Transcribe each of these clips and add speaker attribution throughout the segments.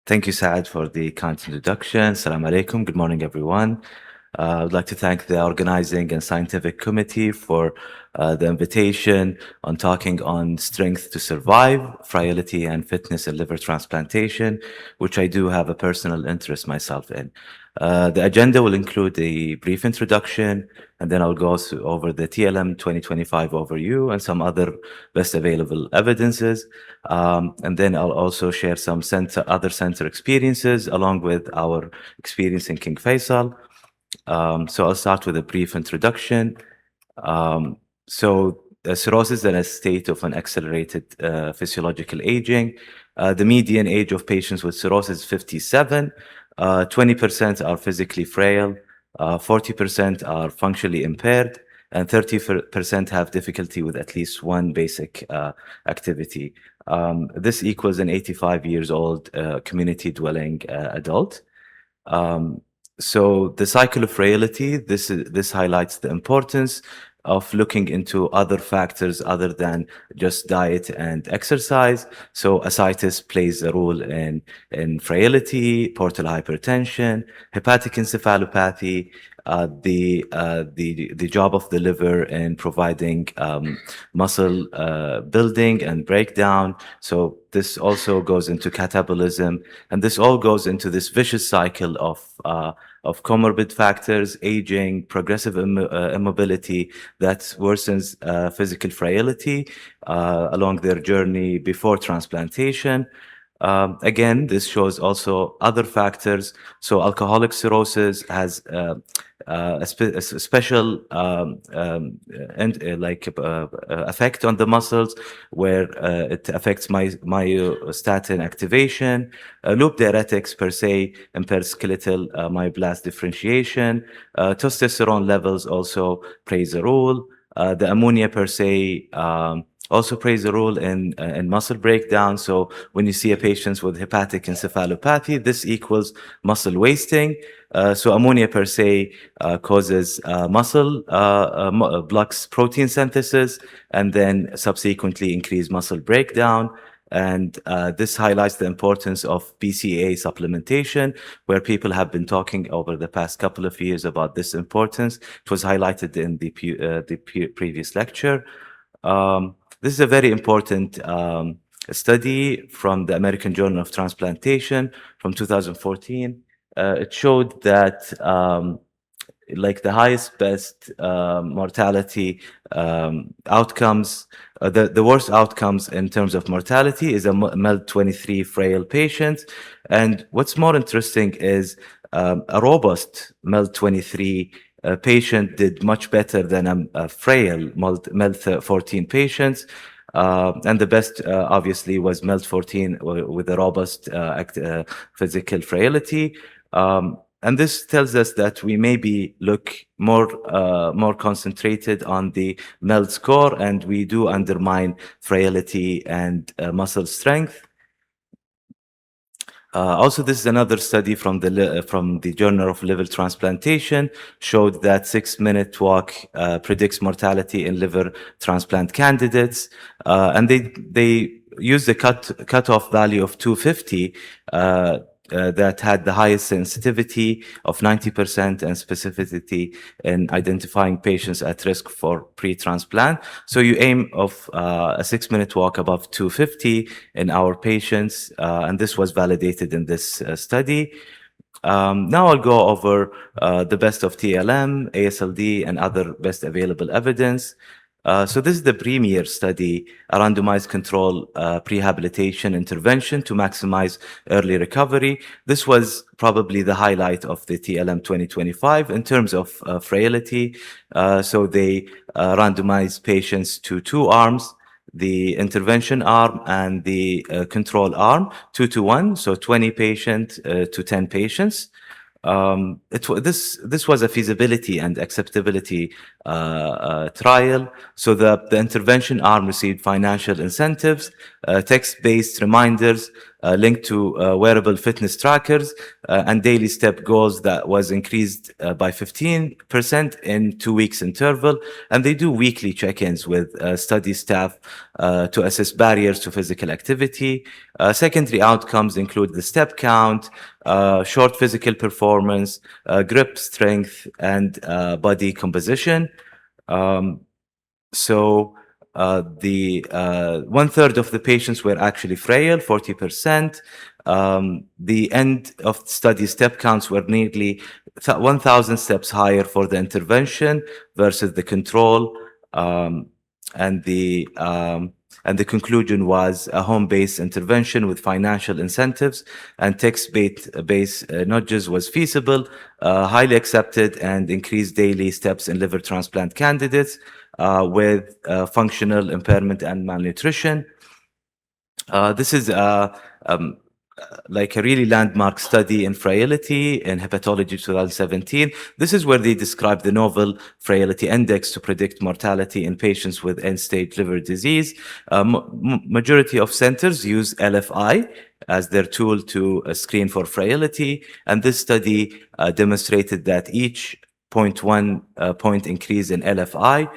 Speaker 1: Thank you, Saad, for the kind introduction. Assalamu alaikum. Good morning, everyone. I would like to thank the organizing and scientific committee for the invitation on talking on strength to survive, frailty, and fitness in liver transplantation, which I do have a personal interest myself in. The agenda will include a brief introduction, and then I'll go over the TLM 2025 overview and some other best available evidences. And then I'll also share some other center experiences along with our experience in King Faisal. So I'll start with a brief introduction. Cirrhosis is a state of an accelerated physiological aging. The median age of patients with cirrhosis is 57. 20% are physically frail, 40% are functionally impaired, and 30% have difficulty with at least one basic activity. This equals an 85 years old community dwelling adult. So the cycle of frailty, this highlights the importance of looking into other factors other than just diet and exercise. So ascites plays a role in frailty, portal hypertension, hepatic encephalopathy, the job of the liver in providing muscle building and breakdown. So this also goes into catabolism, and this all goes into this vicious cycle of comorbid factors, aging, progressive immobility that worsens physical frailty along their journey before transplantation. Again, this shows also other factors. So alcoholic cirrhosis has a special effect on the muscles where it affects myostatin activation. Loop diuretics per se impairs skeletal myoblast differentiation. Testosterone levels also plays a role. The ammonia per se also plays a role in muscle breakdown. So when you see a patient with hepatic encephalopathy, this equals muscle wasting. So ammonia per se causes muscle blocks protein synthesis and then subsequently increase muscle breakdown. And this highlights the importance of BCAA supplementation, where people have been talking over the past couple of years about this importance. It was highlighted in the previous lecture. This is a very important study from the American Journal of Transplantation from 2014. It showed that like the highest best mortality outcomes, the worst outcomes in terms of mortality is a MELD23 frail patient. And what's more interesting is a robust MELD23 patient did much better than a frail MELD14 patient. And the best, obviously, was MELD14 with a robust physical frailty. And this tells us that we maybe look more concentrated on the MELD score, and we do undermine frailty and muscle strength. Also, this is another study from the Journal of Liver Transplantation, showed that 6-minute walk predicts mortality in liver transplant candidates, and they used the cutoff value of 250 that had the highest sensitivity of 90% and specificity in identifying patients at risk for pre-transplant. So you aim of a 6-minute walk above 250 in our patients, and this was validated in this study. Now I'll go over the best of TLM, ASLD, and other best available evidence. So this is the premier study, a randomized control prehabilitation intervention to maximize early recovery. This was probably the highlight of the TLM 2025 in terms of frailty. So they randomized patients to two arms, the intervention arm and the control arm, 2-to-1, so 20 patients to 10 patients. This was a feasibility and acceptability trial. So the intervention arm received financial incentives, text-based reminders, linked to wearable fitness trackers and daily step goals that was increased by 15% in 2 weeks interval. And they do weekly check-ins with study staff to assess barriers to physical activity. Secondary outcomes include the step count, short physical performance, grip strength, and body composition. Um, so the 1/3 of the patients were actually frail, 40%. The end of study step counts were nearly 1,000 steps higher for the intervention versus the control. Um, and the um, and the conclusion was a home-based intervention with financial incentives and text-based nudges was feasible, highly accepted, and increased daily steps in liver transplant candidates with functional impairment and malnutrition. This is like a really landmark study in frailty in Hepatology 2017. This is where they describe the novel frailty index to predict mortality in patients with end-stage liver disease. Majority of centers use LFI as their tool to screen for frailty, and this study demonstrated that each 0.1 point increase in LFI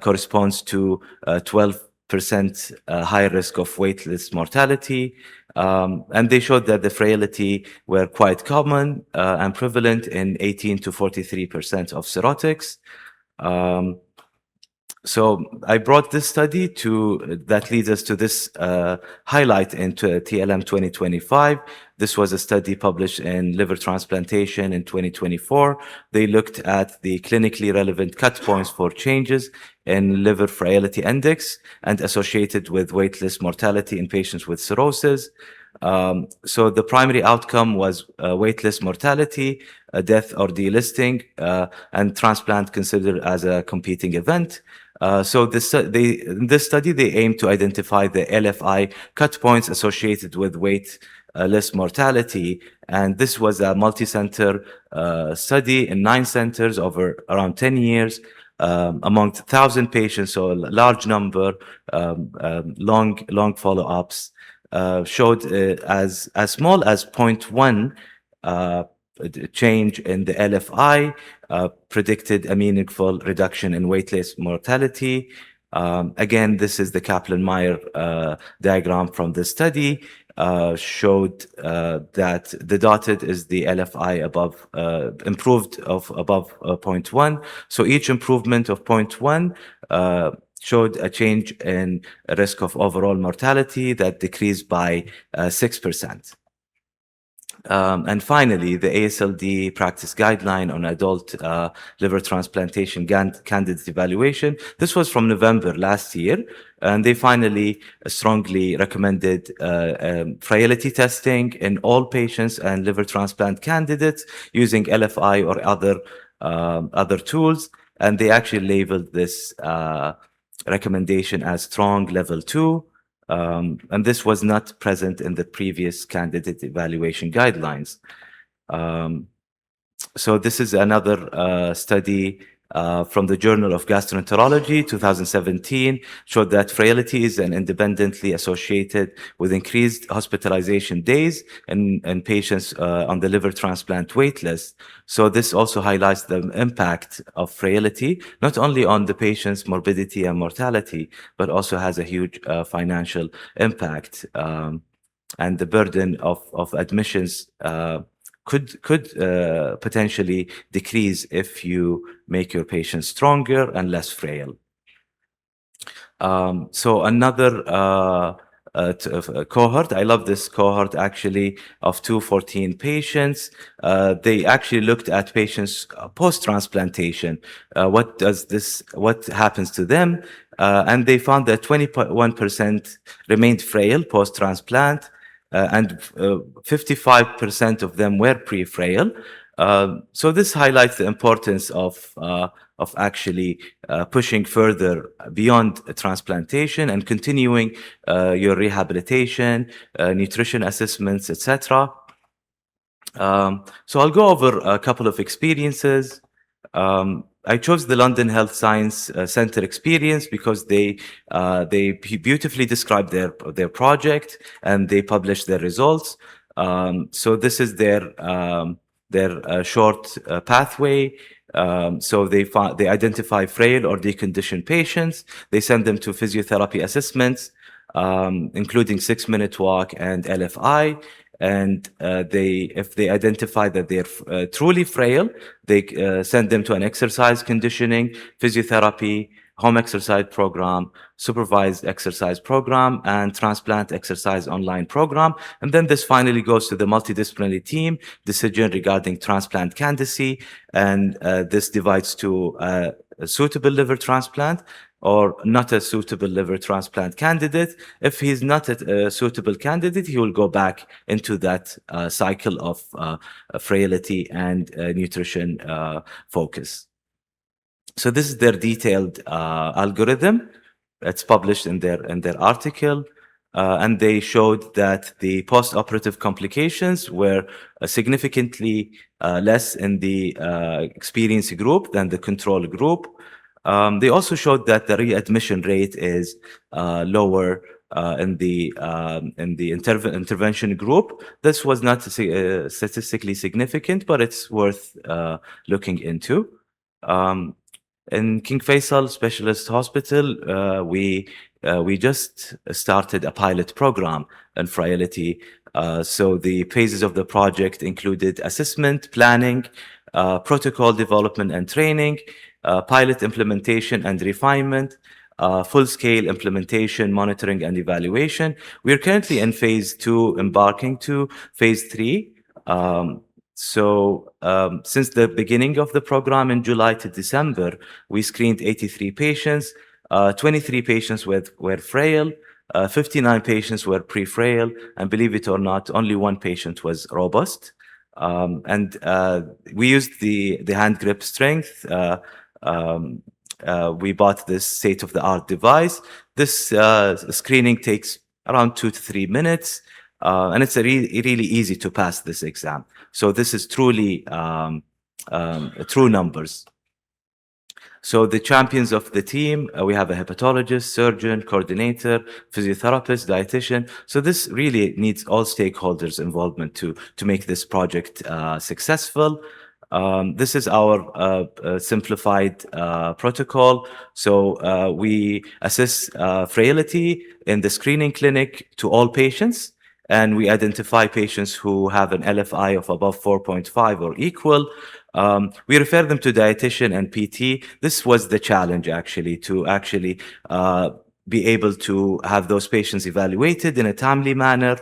Speaker 1: corresponds to 12% higher risk of waitlist mortality. And they showed that the frailty were quite common and prevalent in 18 to 43% of cirrhotics. So I brought this study that leads us to this highlight into TLM 2025. This was a study published in Liver Transplantation in 2024. They looked at the clinically relevant cut points for changes in liver frailty index and associated with waitlist mortality in patients with cirrhosis. So the primary outcome was waitlist mortality, death or delisting, and transplant considered as a competing event. So in this study, they aim to identify the LFI cut points associated with waitlist mortality. And this was a multi-center study in 9 centers over around 10 years. Among 1,000 patients, so a large number, long follow-ups, showed as small as 0.1 change in the LFI predicted a meaningful reduction in waitlist mortality. Again, this is the Kaplan-Meier diagram from the study. Showed that the dotted is the LFI above, improved of above 0.1. So each improvement of 0.1 showed a change in risk of overall mortality that decreased by 6%. And finally, the ASLD practice guideline on adult liver transplantation candidate evaluation. This was from November last year, and they finally strongly recommended frailty testing in all patients and liver transplant candidates using LFI or other tools. And they actually labeled this recommendation as strong level 2. And this was not present in the previous candidate evaluation guidelines. So this is another study from the Journal of Gastroenterology, 2017, showed that frailty is independently associated with increased hospitalization days in patients on the liver transplant wait list. So this also highlights the impact of frailty, not only on the patient's morbidity and mortality, but also has a huge financial impact. And the burden of admissions could potentially decrease if you make your patient stronger and less frail. So another cohort, I love this cohort actually, of 214 patients. They actually looked at patients post-transplantation. What happens to them? And they found that 21% remained frail post-transplant. And 55% of them were pre-frail. So this highlights the importance of actually pushing further beyond transplantation and continuing your rehabilitation, nutrition assessments, etc. So I'll go over a couple of experiences. I chose the London Health Science Center experience because they beautifully describe their project and they publish their results. So this is their short pathway. So they identify frail or deconditioned patients. They send them to physiotherapy assessments, including 6-minute walk and LFI. And if they identify that they're truly frail, they send them to an exercise conditioning, physiotherapy, home exercise program, supervised exercise program, and transplant exercise online program. And then this finally goes to the multidisciplinary team decision regarding transplant candidacy. And this divides to a suitable liver transplant or not a suitable liver transplant candidate. If he's not a suitable candidate, he will go back into that cycle of frailty and nutrition focus. So this is their detailed algorithm. It's published in their article. And they showed that the post-operative complications were significantly less in the experienced group than the control group. They also showed that the readmission rate is lower in the intervention group. This was not statistically significant, but it's worth looking into. In King Faisal Specialist Hospital, we just started a pilot program in Frailty. So the phases of the project included assessment, planning, protocol development and training, pilot implementation and refinement, full-scale implementation, monitoring, and evaluation. We are currently in phase 2, embarking to phase 3. Since the beginning of the program in July to December, we screened 83 patients. 23 patients were frail, 59 patients were pre-frail, and believe it or not, only 1 patient was robust. We used the hand grip strength. We bought this state-of-the-art device. This screening takes around 2 to 3 minutes, and it's really easy to pass this exam. So this is truly true numbers. So the champions of the team, we have a hepatologist, surgeon, coordinator, physiotherapist, dietitian. So this really needs all stakeholders' involvement to make this project successful. This is our simplified protocol. So we assess frailty in the screening clinic to all patients, and we identify patients who have an LFI of above 4.5 or equal. We refer them to dietitian and PT. This was the challenge, actually, to be able to have those patients evaluated in a timely manner.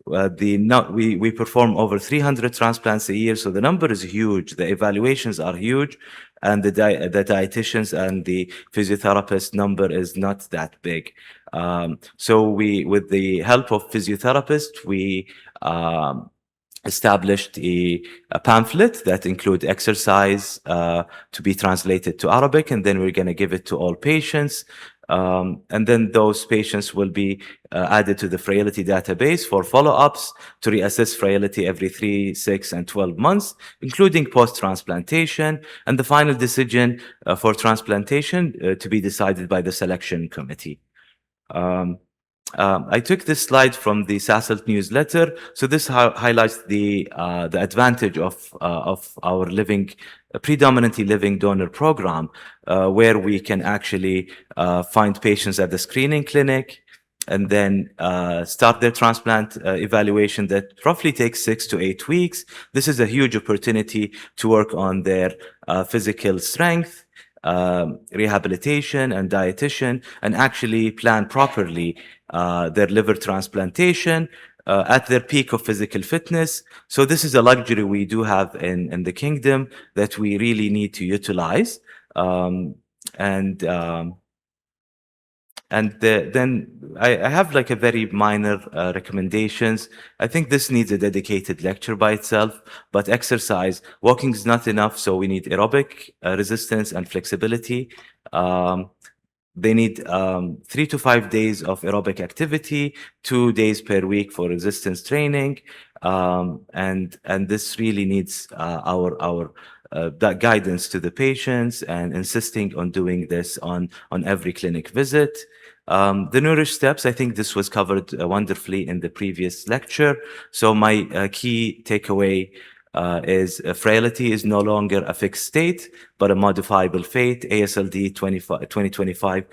Speaker 1: We perform over 300 transplants a year, so the number is huge. The evaluations are huge, and the dietitians and the physiotherapist number is not that big. So with the help of physiotherapists, we established a pamphlet that include exercise to be translated to Arabic, and then we're going to give it to all patients. And then those patients will be added to the Frailty database for follow-ups to reassess frailty every 3, 6, and 12 months, including post-transplantation, and the final decision for transplantation to be decided by the selection committee. I took this slide from the SASLT newsletter. So this highlights the advantage of our predominantly living donor program, where we can actually find patients at the screening clinic and then start their transplant evaluation that roughly takes 6 to 8 weeks. This is a huge opportunity to work on their physical strength, rehabilitation and dietitian, and actually plan properly their liver transplantation at their peak of physical fitness. So this is a luxury we do have in the kingdom that we really need to utilize. Then I have like a very minor recommendations. I think this needs a dedicated lecture by itself, but exercise, walking is not enough, so we need aerobic resistance and flexibility. They need 3 to 5 days of aerobic activity, 2 days per week for resistance training, and this really needs our that guidance to the patients and insisting on doing this on every clinic visit. The nourish steps, I think this was covered wonderfully in the previous lecture. So my key takeaway is frailty is no longer a fixed state, but a modifiable fate. ASLD 2025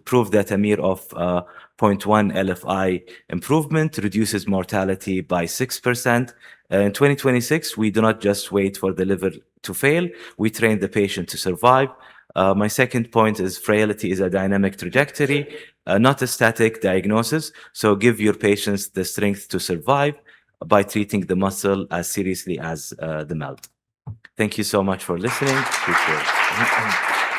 Speaker 1: proved that a mere of 0.1 LFI improvement reduces mortality by 6%. In 2026, we do not just wait for the liver to fail, we train the patient to survive. My second point is frailty is a dynamic trajectory, not a static diagnosis. So give your patients the strength to survive by treating the muscle as seriously as the melt. Thank you so much for listening. Appreciate it.